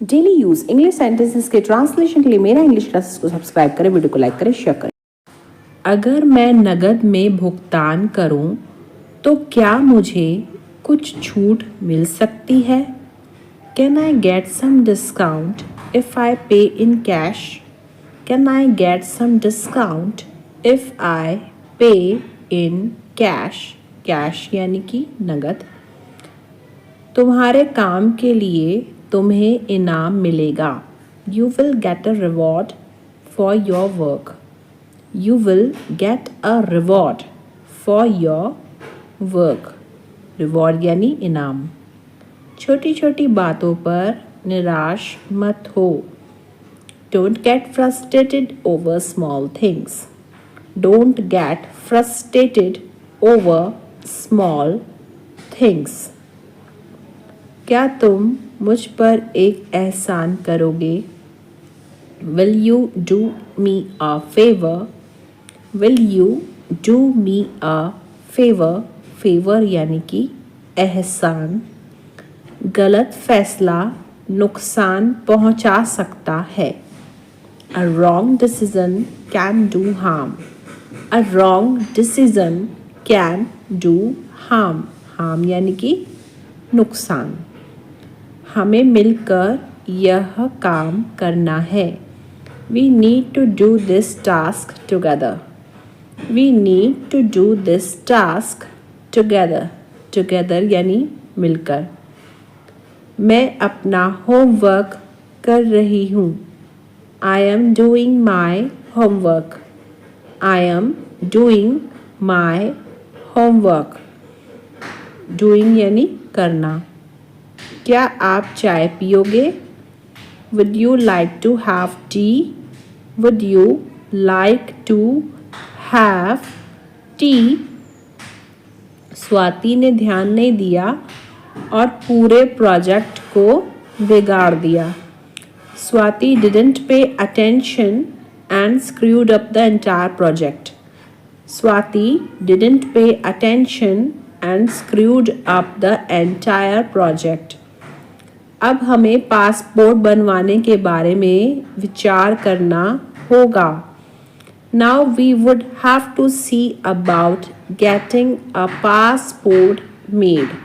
Daily use English sentences के translation के लिए मेरा इंग्लिश क्लासेस को सब्सक्राइब करें, वीडियो को लाइक करें, शेयर करें। अगर मैं नकद में भुगतान करूं तो क्या मुझे कुछ छूट मिल सकती है? Can I get some discount if I pay in cash? Can I get some discount if I pay in cash? Cash यानी कि नगद। तुम्हारे काम के लिए तुम्हें इनाम मिलेगा। You will get a reward for your work. You will get a reward for your work. Reward यानी इनाम। छोटी छोटी बातों पर निराश मत हो। Don't get frustrated over small things. Don't get frustrated over small things. क्या तुम मुझ पर एक एहसान करोगे? Will you do me a favor? Will you do me a favor? Favor यानी कि एहसान। गलत फैसला नुकसान पहुंचा सकता है। A wrong decision can do harm. A wrong decision can do harm. Harm यानी कि नुकसान। हमें मिलकर यह काम करना है। We need to do this task together. We need to do this task together. Together यानी मिलकर। मैं अपना होमवर्क कर रही हूँ। I am doing my homework. I am doing my homework. Doing यानी करना। क्या आप चाय पियोगे? Would you like to have tea? Would you like to have tea? Swati ने ध्यान नहीं दिया और पूरे प्रोजेक्ट को बिगाड़ दिया। Swati didn't pay attention and screwed up the entire project. Swati didn't pay attention and screwed up the entire project. अब हमें पासपोर्ट बनवाने के बारे में विचार करना होगा। Now we would have to see about getting a passport made.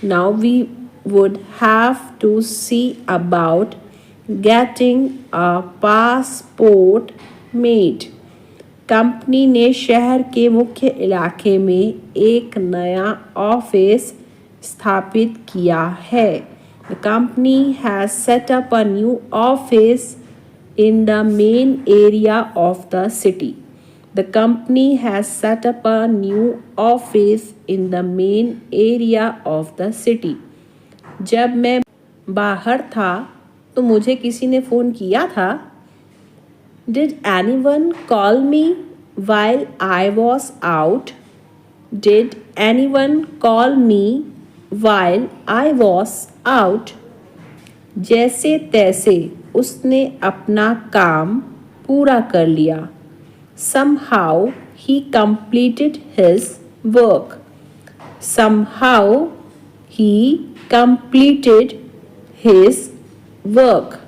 Now we would have to see about getting a passport made. Company ने शहर के मुख्य इलाके में एक नया ऑफिस स्थापित किया है। The company has set up a new office in the main area of the city. The company has set up a new office in the main area of the city. जब मैं बाहर था तो मुझे किसी ने फ़ोन किया था। Did anyone call me while I was out? Did anyone call me while I was out? जैसे तैसे उसने अपना काम पूरा कर लिया। Somehow he completed his work. Somehow he completed his work.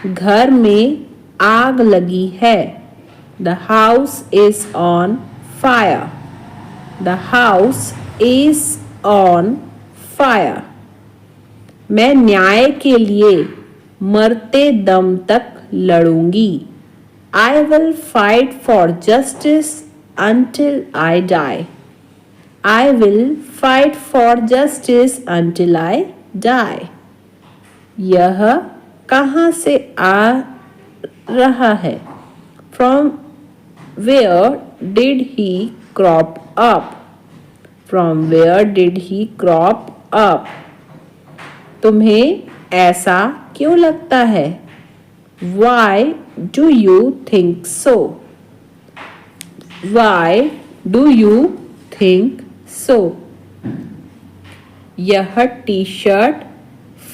घर में आग लगी है। The house is on fire. The house is on fire. मैं न्याय के लिए मरते दम तक लड़ूंगी। I will fight for justice until I die. I will fight for justice until I die. यह कहाँ से आ रहा है? From where did he crop up? From where did he crop up? तुम्हें ऐसा क्यों लगता है? Why do you think so? Why do you think so? यह टी शर्ट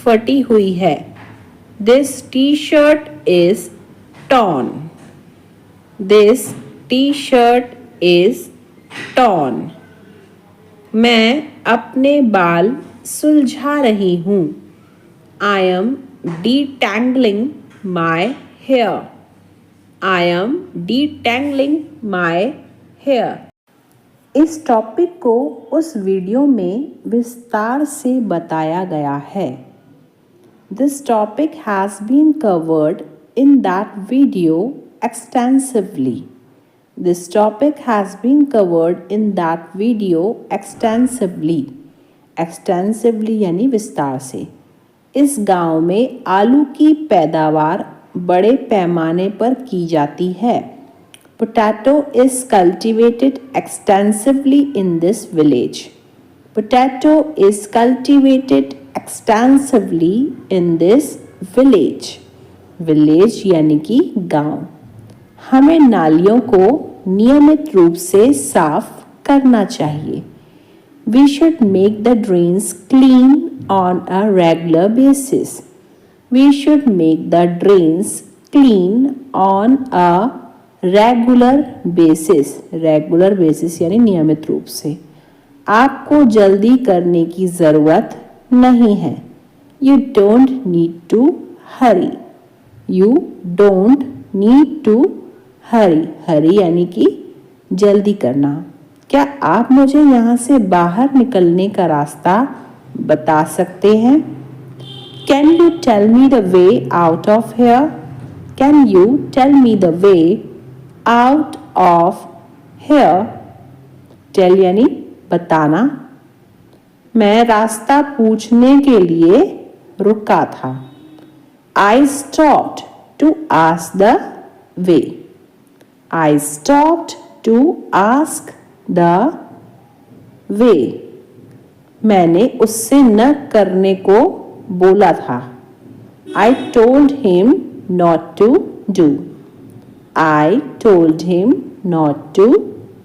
फटी हुई है। This t-shirt is torn. This t-shirt is torn. मैं अपने बाल सुलझा रही हूँ। I am detangling my hair. I am detangling my hair. इस टॉपिक को उस वीडियो में विस्तार से बताया गया है. This topic has been covered in that video extensively. This topic has been covered in that video extensively. Extensively यानी विस्तार से. इस गांव में आलू की पैदावार बड़े पैमाने पर की जाती है. Potato is cultivated extensively in this village. Potato is cultivated extensively in this village. Village यानी कि गांव. हमें नालियों को नियमित रूप से साफ करना चाहिए. We should make the drains clean on a regular basis. We should make the drains clean on a regular basis. Regular basis यानी नियमित रूप से. आपको जल्दी करने की ज़रूरत नहीं है. You don't need to hurry. You don't need to hurry. Hurry यानी कि जल्दी करना. क्या आप मुझे यहाँ से बाहर निकलने का रास्ता बता सकते हैं? Can you tell me the way out of here? Can you tell me the way out of here? Tell यानी बताना. मैं रास्ता पूछने के लिए रुका था. I stopped to ask the way. I stopped to ask the way. मैंने उससे न करने को बोला था. I told him not to do. I told him not to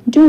do.